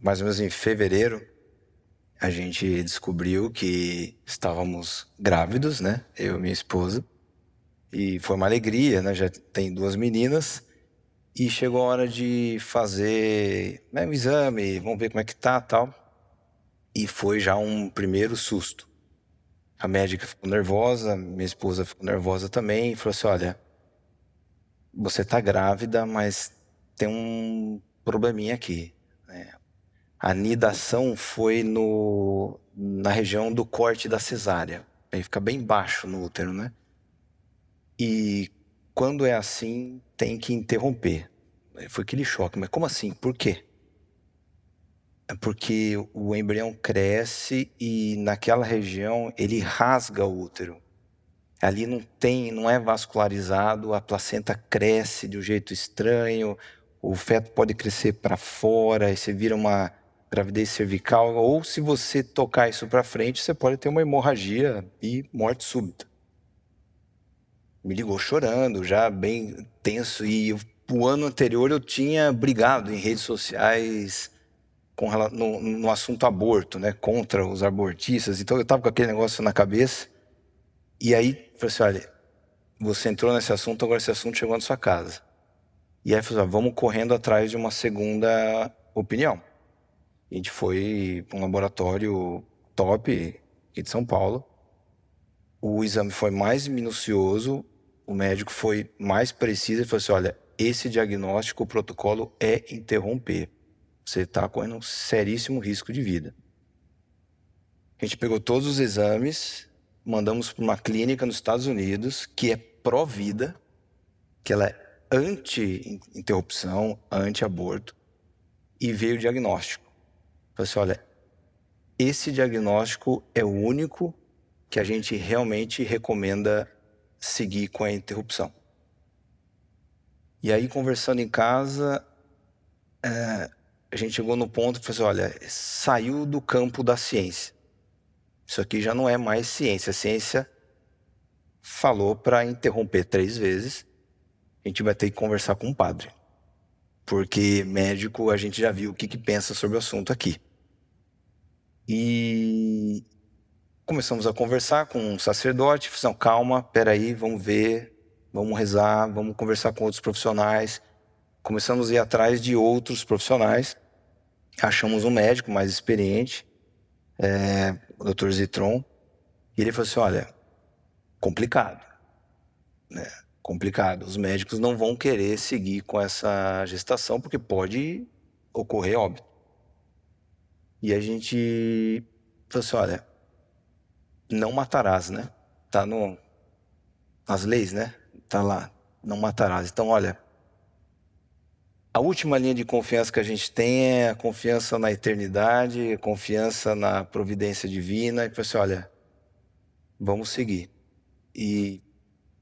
mais ou menos em fevereiro, a gente descobriu que estávamos grávidos, né? Eu e minha esposa. E foi uma alegria, né? Já tem duas meninas. E chegou a hora de fazer, né, o exame, vamos ver como é que tá, tal. E foi já um primeiro susto. A médica ficou nervosa, minha esposa ficou nervosa também, e falou assim: olha, você tá grávida, mas tem um probleminha aqui. A nidação foi na região do corte da cesárea. Aí fica bem baixo no útero, né? E quando é assim, tem que interromper. Aí foi aquele choque. Mas como assim? Por quê? É porque o embrião cresce e naquela região ele rasga o útero. Ali não é vascularizado, a placenta cresce de um jeito estranho, o feto pode crescer para fora, e você vira uma gravidez cervical, ou se você tocar isso para frente, você pode ter uma hemorragia e morte súbita. Me ligou chorando, já bem tenso, e o ano anterior eu tinha brigado em redes sociais no assunto aborto, né, contra os abortistas, então eu estava com aquele negócio na cabeça, e aí falei assim: olha, você entrou nesse assunto, agora esse assunto chegou na sua casa. E aí falou: vamos correndo atrás de uma segunda opinião. A gente foi para um laboratório top aqui de São Paulo. O exame foi mais minucioso, o médico foi mais preciso e falou assim: olha, esse diagnóstico, o protocolo é interromper. Você está correndo um seríssimo risco de vida. A gente pegou todos os exames, mandamos para uma clínica nos Estados Unidos, que é pró-vida, que ela é anti-interrupção, anti-aborto, e veio o diagnóstico. Falei assim: olha, esse diagnóstico é o único que a gente realmente recomenda seguir com a interrupção. E aí, conversando em casa, a gente chegou no ponto e falou assim: olha, saiu do campo da ciência. Isso aqui já não é mais ciência. A ciência falou para interromper 3 vezes. A gente vai ter que conversar com um padre. Porque médico, a gente já viu o que pensa sobre o assunto aqui. E começamos a conversar com um sacerdote, falamos: não, calma, peraí, vamos ver, vamos rezar, vamos conversar com outros profissionais. Começamos a ir atrás de outros profissionais, achamos um médico mais experiente, o Dr. Zitron, e ele falou assim: olha, complicado, complicado, os médicos não vão querer seguir com essa gestação porque pode ocorrer óbito. E a gente falou assim: olha, não matarás, né? Tá nas leis, né? Tá lá, não matarás. Então, olha, a última linha de confiança que a gente tem é a confiança na eternidade, a confiança na providência divina. E falou assim: olha, vamos seguir. E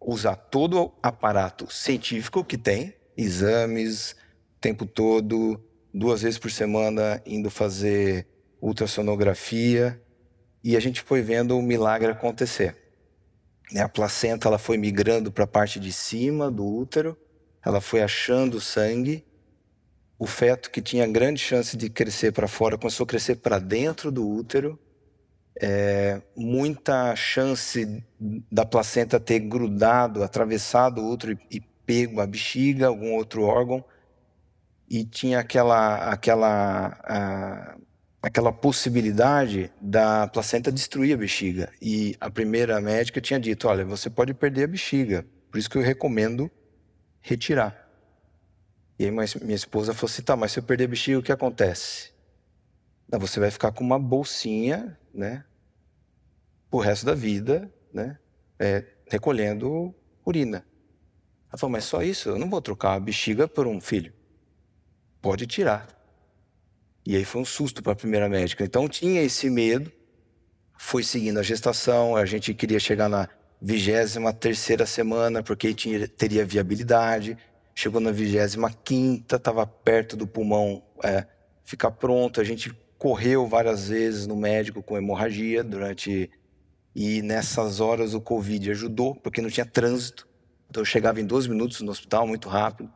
usar todo o aparato científico que tem, exames, o tempo todo, 2 vezes por semana indo fazer ultrassonografia. E a gente foi vendo o milagre acontecer. A placenta ela foi migrando para a parte de cima do útero, ela foi achando sangue. O feto, que tinha grande chance de crescer para fora, começou a crescer para dentro do útero. Muita chance da placenta ter grudado, atravessado o útero e pego a bexiga, algum outro órgão. E tinha aquela possibilidade da placenta destruir a bexiga. E a primeira médica tinha dito: olha, você pode perder a bexiga, por isso que eu recomendo retirar. E aí minha esposa falou assim: tá, mas se eu perder a bexiga, o que acontece? Não, você vai ficar com uma bolsinha, né, o resto da vida, né, recolhendo urina. Ela falou: mas só isso? Eu não vou trocar a bexiga por um filho. Pode tirar. E aí foi um susto para a primeira médica. Então tinha esse medo, foi seguindo a gestação, a gente queria chegar na 23ª semana, porque teria viabilidade. Chegou na 25ª, estava perto do pulmão ficar pronto. A gente correu várias vezes no médico com hemorragia e nessas horas o Covid ajudou, porque não tinha trânsito. Então eu chegava em 12 minutos no hospital, muito rápido.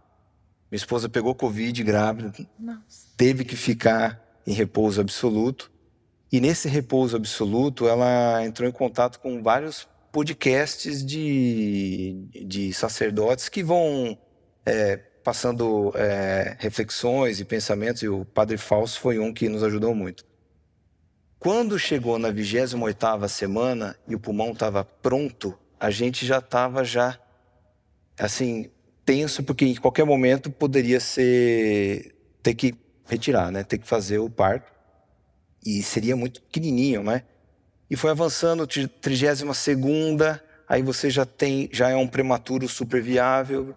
Minha esposa pegou Covid grávida, Nossa. teve que ficar em repouso absoluto. E nesse repouso absoluto, ela entrou em contato com vários podcasts de sacerdotes que vão passando reflexões e pensamentos, e o Padre Fausto foi um que nos ajudou muito. Quando chegou na 28ª semana e o pulmão estava pronto, a gente já estava assim, tenso, porque em qualquer momento poderia ter que retirar, né? Ter que fazer o parto. E seria muito pequenininho, né? E foi avançando, 32ª, aí você já é um prematuro super viável,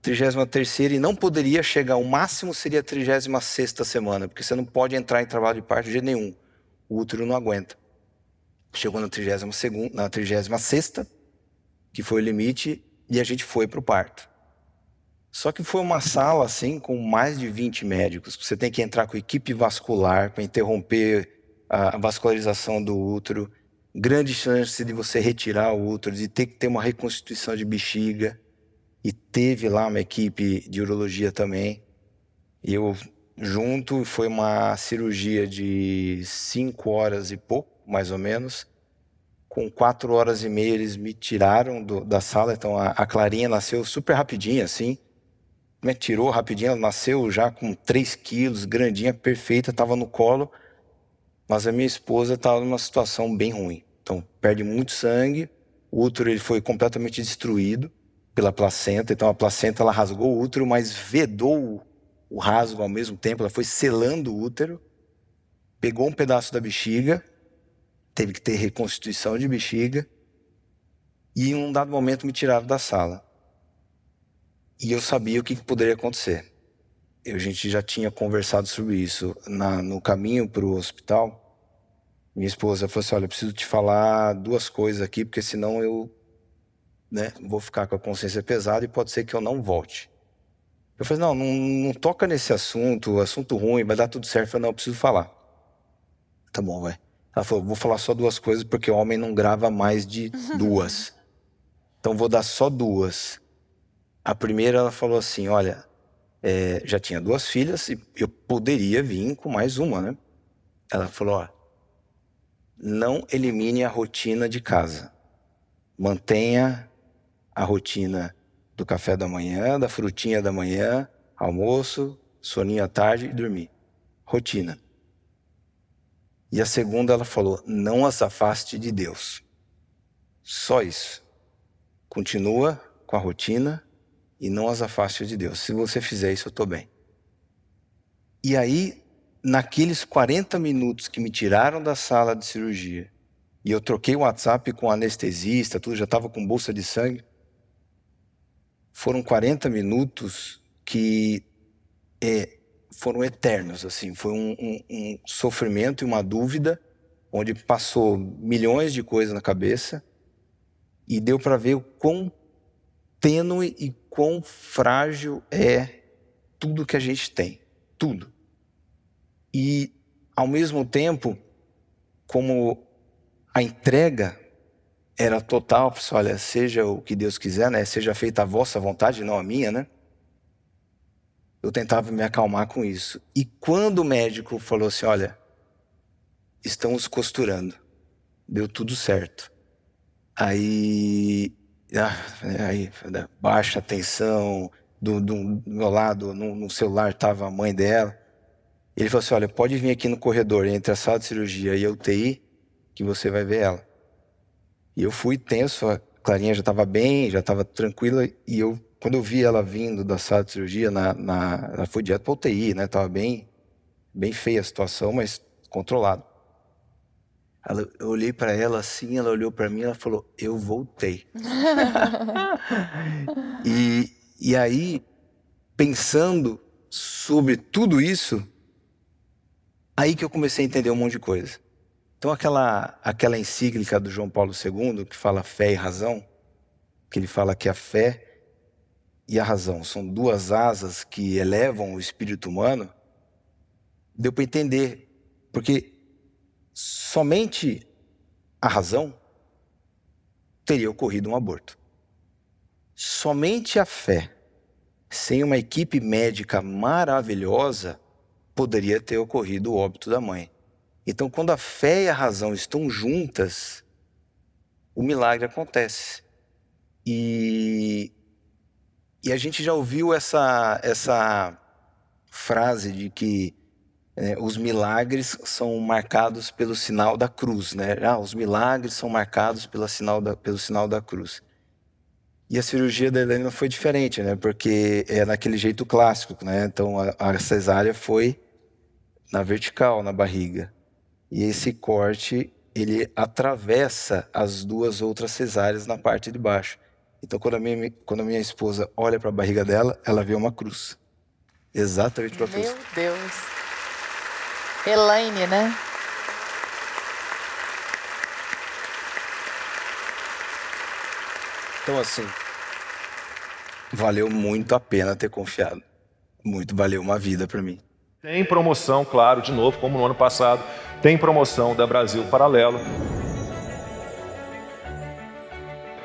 33ª, e não poderia chegar, o máximo seria a 36ª semana, porque você não pode entrar em trabalho de parto de jeito nenhum. O útero não aguenta. Chegou na 32ª, na 36ª, que foi o limite, e a gente foi para o parto. Só que foi uma sala assim com mais de 20 médicos. Você tem que entrar com equipe vascular para interromper a vascularização do útero. Grande chance de você retirar o útero, de ter que ter uma reconstituição de bexiga. E teve lá uma equipe de urologia também. E eu junto, foi uma cirurgia de 5 horas e pouco, mais ou menos. Com 4 horas e meia eles me tiraram da sala. Então a Clarinha nasceu super rapidinho assim. Tirou rapidinho, ela nasceu já com 3 quilos, grandinha, perfeita, estava no colo, mas a minha esposa estava numa situação bem ruim. Então, perde muito sangue, o útero ele foi completamente destruído pela placenta, então a placenta ela rasgou o útero, mas vedou o rasgo ao mesmo tempo, ela foi selando o útero, pegou um pedaço da bexiga, teve que ter reconstituição de bexiga, e em um dado momento me tiraram da sala. E eu sabia o que poderia acontecer. A gente já tinha conversado sobre isso. No caminho para o hospital, minha esposa falou assim, olha, eu preciso te falar 2 coisas aqui, porque senão eu vou ficar com a consciência pesada e pode ser que eu não volte. Eu falei, não toca nesse assunto ruim, vai dar tudo certo. Eu falei, não, eu preciso falar. Tá bom, vai. Ela falou, vou falar só 2 coisas, porque o homem não grava mais de 2. Então vou dar só 2. A primeira, ela falou assim, olha, já tinha 2 filhas e eu poderia vir com mais uma, né? Ela falou, ó, não elimine a rotina de casa. Mantenha a rotina do café da manhã, da frutinha da manhã, almoço, soninho à tarde e dormir. Rotina. E a segunda, ela falou, não as afaste de Deus. Só isso. Continua com a rotina e não as afaste de Deus. Se você fizer isso, eu estou bem. E aí, naqueles 40 minutos que me tiraram da sala de cirurgia, e eu troquei o WhatsApp com o anestesista, tudo, já estava com bolsa de sangue, foram 40 minutos que foram eternos, assim, foi um sofrimento e uma dúvida, onde passou milhões de coisas na cabeça, e deu para ver o quão tênue e quão frágil é tudo que a gente tem, tudo. E, ao mesmo tempo, como a entrega era total, olha, seja o que Deus quiser, né? Seja feita a vossa vontade, não a minha, né? Eu tentava me acalmar com isso. E quando o médico falou assim, olha, estamos costurando, deu tudo certo. Aí baixa a tensão, do meu lado, no celular estava a mãe dela. Ele falou assim, olha, pode vir aqui no corredor, entre a sala de cirurgia e a UTI, que você vai ver ela. E eu fui tenso, a Clarinha já estava bem, já estava tranquila, e quando eu vi ela vindo da sala de cirurgia, ela foi direto para UTI, né? Tava bem feia a situação, mas controlado. Eu olhei para ela assim, ela olhou para mim, ela falou, eu voltei. E aí, pensando sobre tudo isso, aí que eu comecei a entender um monte de coisa. Então aquela encíclica do João Paulo II, que fala fé e razão, que ele fala que a fé e a razão são 2 asas que elevam o espírito humano, deu para entender, porque somente a razão teria ocorrido um aborto. Somente a fé, sem uma equipe médica maravilhosa, poderia ter ocorrido o óbito da mãe. Então, quando a fé e a razão estão juntas, o milagre acontece. E a gente já ouviu essa frase de que os milagres são marcados pelo sinal da cruz, né? Os milagres são marcados pelo sinal da cruz. E a cirurgia da Helena foi diferente, né? Porque é naquele jeito clássico, né? Então a cesárea foi na vertical, na barriga. E esse corte, ele atravessa as duas outras cesáreas na parte de baixo. Então quando a minha esposa olha para a barriga dela, ela vê uma cruz. Exatamente para a cruz. Meu Deus. Elaine, né? Então, assim, valeu muito a pena ter confiado. Valeu uma vida para mim. Tem promoção, claro, de novo, como no ano passado, tem promoção da Brasil Paralelo.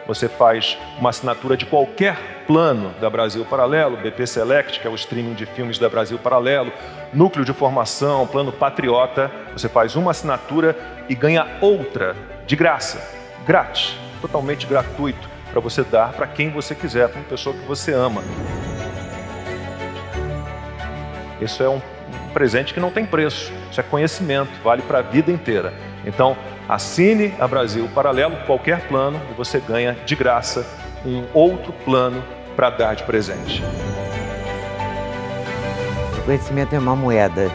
Você faz uma assinatura de qualquer plano da Brasil Paralelo, BP Select, que é o streaming de filmes da Brasil Paralelo, Núcleo de Formação, Plano Patriota. Você faz uma assinatura e ganha outra de graça, grátis, totalmente gratuito, para você dar para quem você quiser, para uma pessoa que você ama. Isso é um presente que não tem preço, isso é conhecimento, vale para a vida inteira. Então, assine a Brasil Paralelo, qualquer plano, e você ganha de graça um outro plano para dar de presente. O conhecimento é uma moeda.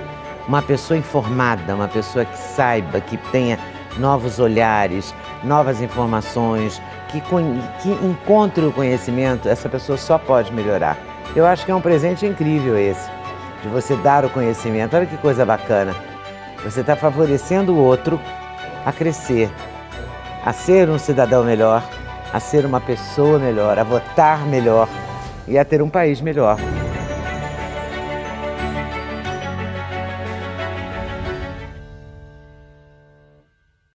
Uma pessoa informada, uma pessoa que saiba, que tenha novos olhares, novas informações, que encontre o conhecimento, essa pessoa só pode melhorar. Eu acho que é um presente incrível esse, de você dar o conhecimento. Olha que coisa bacana. Você está favorecendo o outro a crescer, a ser um cidadão melhor, a ser uma pessoa melhor, a votar melhor e a ter um país melhor.